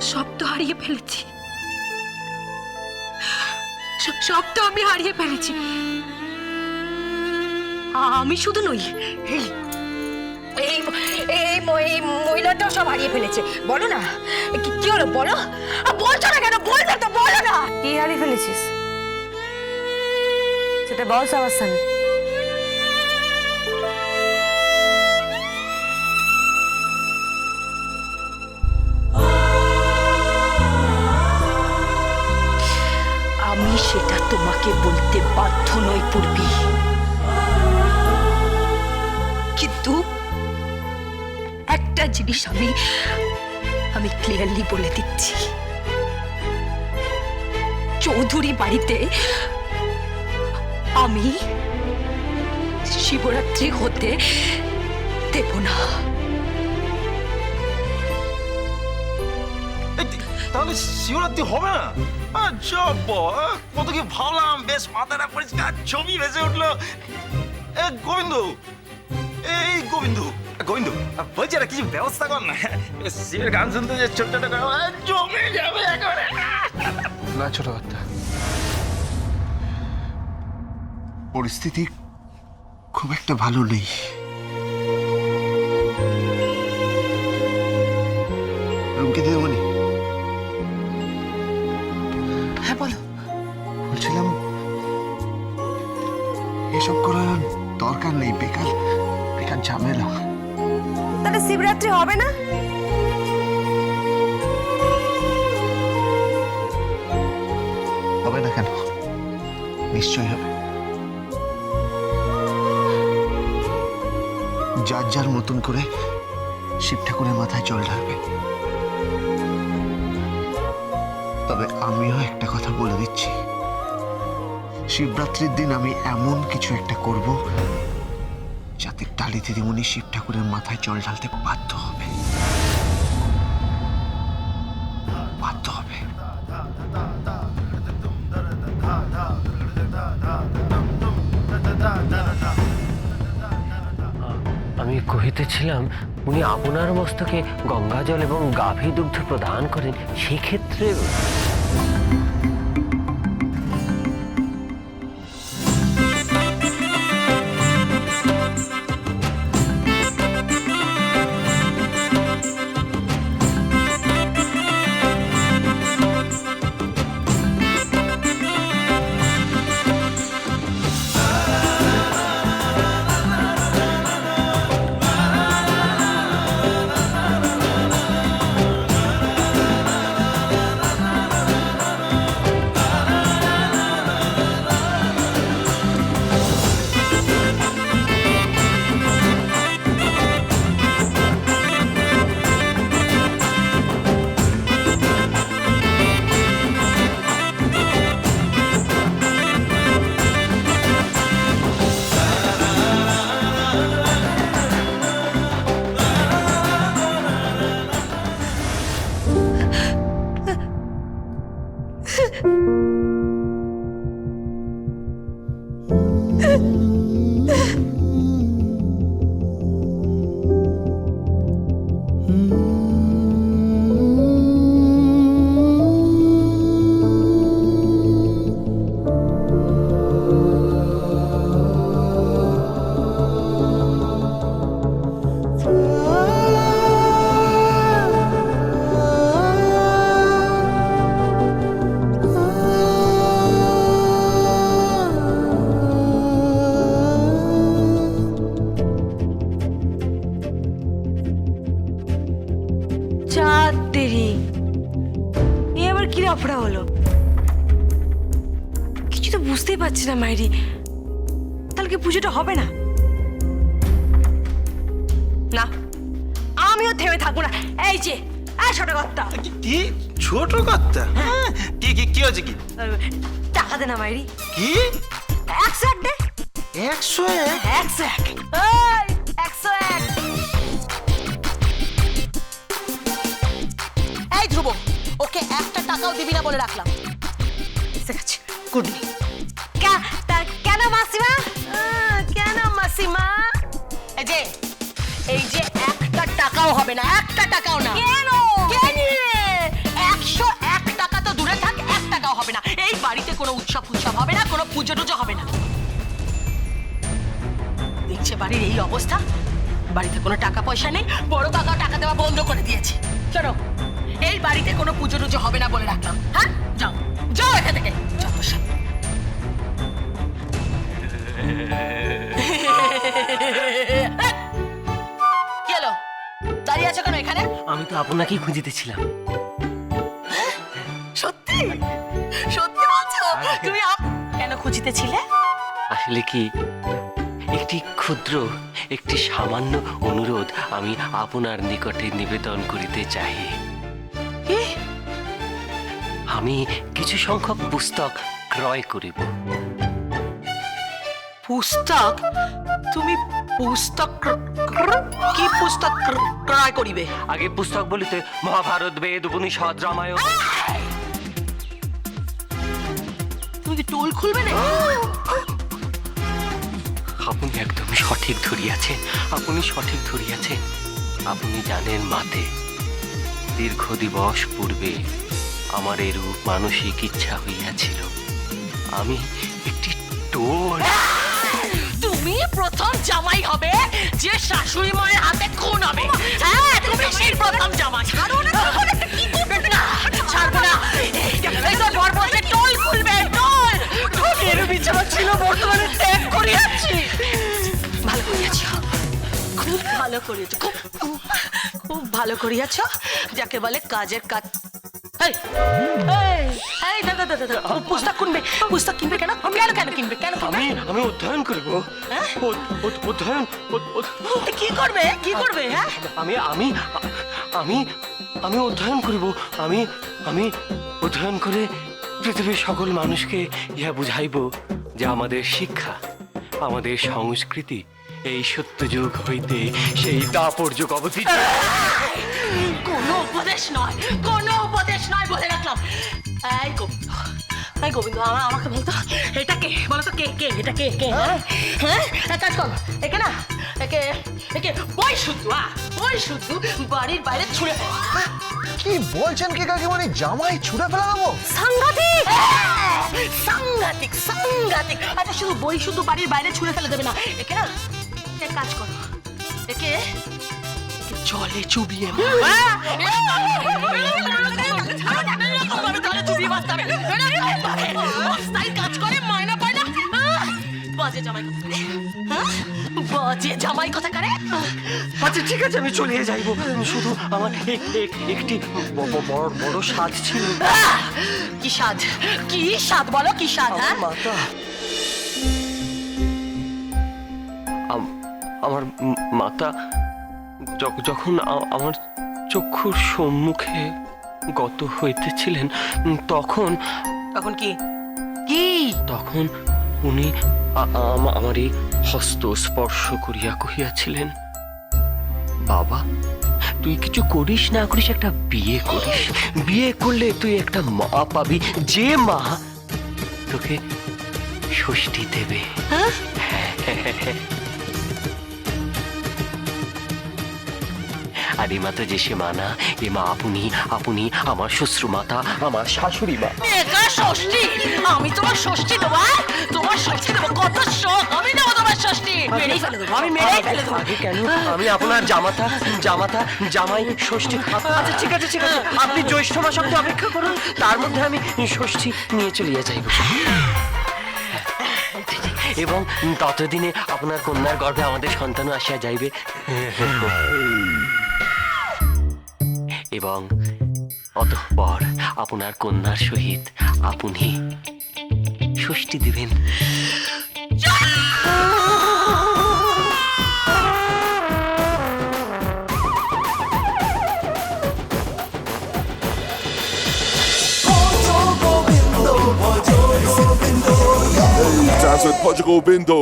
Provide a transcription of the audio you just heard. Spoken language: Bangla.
সব তো হারিয়ে ফেলেছি, সব তো আমি হারিয়ে ফেলেছি। আমি শুধু নই, এই এই এই মহিলাটাও সব হারিয়ে ফেলেছে। বলো না কি হলো, বলো। বলছো না কেন? বলবে তো, বলো না। কি হারিয়ে ফেলেছিস সেটা বল সবার সামনে। আমি সেটা তোমাকে বলতে বাধ্য নই পূর্বী, কিন্তু একটা জিনিস আমি ক্লিয়ারলি বলে দিচ্ছি, চৌধুরী বাড়িতে আমি শিবরাত্রি হতে দেব না। তাহলে শিবরাত্রি হবে না? কত কি ভাবলাম, বেশ মাথাটা পরিষ্কার, ছবি ভেসে উঠলো। গোবিন্দ, এই গোবিন্দ, গোবিন্দ বলছি একটা কিছু ব্যবস্থা কর না। শিবের গান শুনতে যে ছোট ছোট জমে যাবে একেবারে। না ছোট কথা, পরিস্থিতি খুব একটা ভালো নেই। রুমকে দিয়ে দেবনি? হ্যাঁ বলো। বলছিলাম এসব করার দরকার নেই, বেকার বেকার ঝামেলা। তাহলে শিবরাত্রি হবে না? হবে না কেন? নিশ্চয়ই হবে। যার যার মতন করে শিব ঠাকুরের মাথায় জল ঢালবে। তবে আমিও একটা কথা বলে দিচ্ছি, শিবরাত্রির দিন আমি এমন কিছু একটা করব যাতে টালি দিদিমণি শিব ঠাকুরের মাথায় জল ঢালতে বাধ্য হবে, বাধ্য হবে। আমি কহিতেছিলাম, উনি আপনার মস্তকে গঙ্গাজল এবং গাভী দুগ্ধ প্রদান করেন, সেক্ষেত্রে লফড়া হলো? কিছু তো বুঝতেই পারছি না মাইরি। তাহলে কি পুজোটা হবে না? না, আমিও থেমে থাকবো না। এই যে ছোট কর্তা। কি ছোট কর্তা? কি কি কি হয়েছে? কি টাকা দে না মাইরি। কি 101 দে। 101? 101 ওই 101। এই ধ্রুব, ওকে একটা টাকাও দিবি না বলে রাখলাম। ঠিক গুড নি। কেন মাসিমা? কেন মাসিমা? এই যে একটা টাকাও হবে না, একটা টাকাও না। কেন? পুজো টুজো হবে না। দেখছে বাড়ির এই অবস্থা, বাড়িতে কোনো টাকা পয়সা নেই, বড় কাকা টাকা দেওয়া বন্ধ করে দিয়েছে। শোনো, এই বাড়িতে কোনো পুজো টুজো হবে না বলে রাখলাম। হ্যাঁ, যাও যাও এখান থেকে, যত সব। কি হলো, দাঁড়িয়ে আছো কেন এখানে? আমি তো আপনাকেই খুঁজিতেছিলাম। সত্যি সত্যি বলছো? তুমি কেন খুঁজিতেছিলে? আসলে কি, একটি ক্ষুদ্র, একটি সামান্য অনুরোধ আমি আপনার নিকটে নিবেদন করিতে চাই। কি? আমি কিছু সংখ্যক পুস্তক ক্রয় করিব। পুস্তক? তুমি পুস্তক কি পুস্তক ক্রয় করিবে? আগে পুস্তক বলিতে মহাভারত, বেদ, উপনিষদ, রামায়ণ। তুমি কি টোল খুলবে না? আপনি একদম সঠিক ধরিয়াছেন, আপনি সঠিক ধরিয়াছেন। আপনি জানেন মাতে, দীর্ঘ দিবস পূর্বে আমার এরূপ মানসিক ইচ্ছা হইয়াছিল। আমি একটি টোল। তুমি প্রথম জামাই হবে যে শাশুড়ি মায়ের হাতে খুন হবে। হ্যাঁ, তুমি সেই প্রথম জামাই। ছাড়ো না, কি করবে না? ছাড়বো না। এই তো বর বসে টোল খুলবে, টোল। টোলের বিছানা ছিল, বর্তমানে ত্যাগ করিয়াছি। ভালো করিয়াছ, খুব ভালো করিয়াছ, খুব ভালো করিয়াছ। যাকে বলে কাজের কাজ। এই, এই, এই, দাদা, দাদা, দাদা, পুস্তক কিনবে, পুস্তক কিনবে কেন? কেন কেন কিনবে? কেন কিনবে? আমি অধ্যয়ন করব। অধ্যয়ন কি করবে? কি করবে? হ্যাঁ, আমি আমি আমি আমি অধ্যয়ন করিব। আমি আমি অধ্যয়ন করে পৃথিবীর সকল মানুষকে ইহা বুঝাইব যে আমাদের শিক্ষা, আমাদের সংস্কৃতি এই সত্যযুগ হইতে সেই দাপর যুগ অবধি। কোনো উপদেশ নয়, কোনো উপদেশ নয় বলে রাখলাম। এই গোবিন্দ, এই গোবিন্দ, আমাকে বলতো এটা কে? বলতো কে? কে এটা? কে? কে? হ্যাঁ, এক কাজ কর, একে না, একে একে বই শুদ্ধ, বই শুদ্ধ বাড়ির বাইরে ছুঁড়ে ফেল। কি বলছেন কি কাকিমণি? জামাই ছুঁড়ে ফেলা দেবো? সাংঘাতিক, সাংঘাতিক, সাংঘাতিক। আচ্ছা, শুধু বই শুধু বাড়ির বাইরে ছুঁড়ে ফেলে দেবে না, একে না, এক কাজ করো, একে জলে চুবিয়ে কাজ করে, মায়না পায় না। বাজে জামাই কথা করে, বাজে জামাই কথা করে। আচ্ছা ঠিক আছে, আমি চলে যাইব। শুধু আমার একটি বড় স্বাদ ছিল। কি স্বাদ? কি স্বাদ বলো, কি স্বাদ? হ্যাঁ, মাতা, আমার মাতা যখন আমার চক্ষুর সম্মুখে গত হইতেছিলেন, তখন তখন কি? কি? তখন উনি আমার এই হস্ত স্পর্শ করিয়া কহিয়াছিলেন, বাবা, তুই কিছু করিস না করিস, একটা বিয়ে করিস। বিয়ে করলে তুই একটা মা পাবি, যে মা তোকে ষষ্ঠী দেবে। আর এ মা তো যে সে মা না, এ মা আপনি, আপনি আমার শ্বশুর মাতা, আমার শাশুড়ি মা। মেঘা ষষ্ঠী? আমি তোমার ষষ্ঠী দেবো? তোমার ষষ্ঠী দেবো? কত শখ! আমি দেবো তোমার ষষ্ঠী। মেরেই ফেলে দেবো, আমি মেরেই ফেলে দেবো। আগে কেন? আমি আপনার জামাতা, জামাতা, জামাই ষষ্ঠী। আচ্ছা ঠিক আছে, ঠিক আছে, আপনি জ্যৈষ্ঠ মাস অব্দি অপেক্ষা করুন, তার মধ্যে আমি ষষ্ঠী নিয়ে চলিয়া যাইব। এবং ততদিনে আপনার কন্যার গর্ভে আমাদের সন্তানও আসিয়া যাইবে। এবং অতঃপর আপনার কন্যার সহিত আপনি ষষ্ঠী দিবেন। Dance with Portugal Bindo.